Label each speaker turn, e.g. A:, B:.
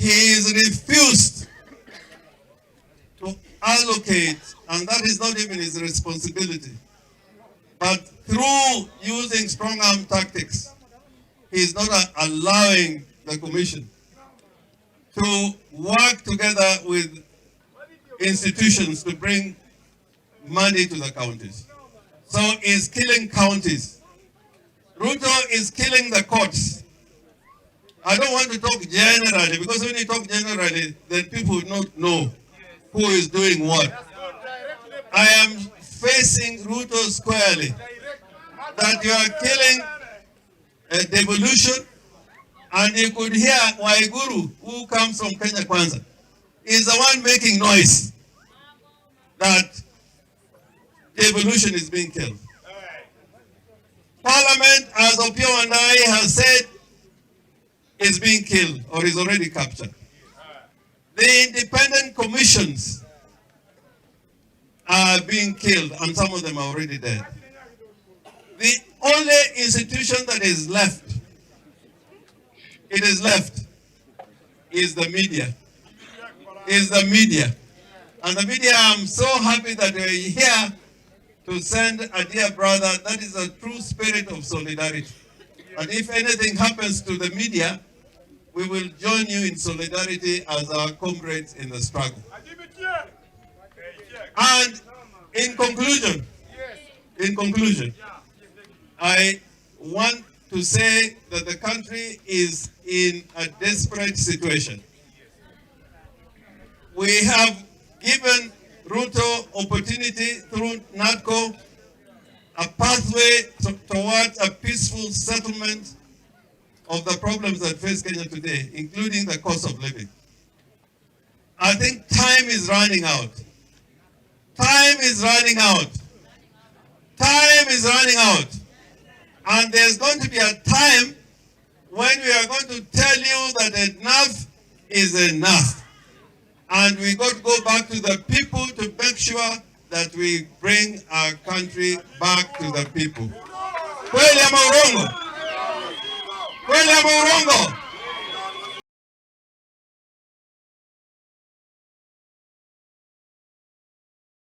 A: He's refused to allocate, and that is not even his responsibility. But through using strong arm tactics, he's not allowing the commission to work together with institutions to bring money to the counties. So he's killing counties. Ruto is killing the courts. I don't want to talk generally, because when you talk generally, then people will not know who is doing what. I am facing Ruto squarely that you are killing a devolution, and you could hear Waiguru, who comes from Kenya Kwanza, is the one making noise that devolution is being killed. Parliament, as Opio and I have said, is being killed or is already captured. The independent commissions are being killed, and some of them are already dead. The only institution that is left, is the media. Is the media. And the media, I'm so happy that we're here to send a dear brother. That is a true spirit of solidarity. And if anything happens to the media, we will join you in solidarity as our comrades in the struggle. And in conclusion, I want to say that the country is in a desperate situation. We have given Ruto opportunity through NADCO, a pathway towards a peaceful settlement of the problems that face Kenya today, including the cost of living. I think time is running out. Time is running out. Time is running out. And there's going to be a time when we are going to tell you that enough is enough. And we got to go back to the people to make sure that we bring our country back to the people. Kweli ama urongo? Kweli ama urongo?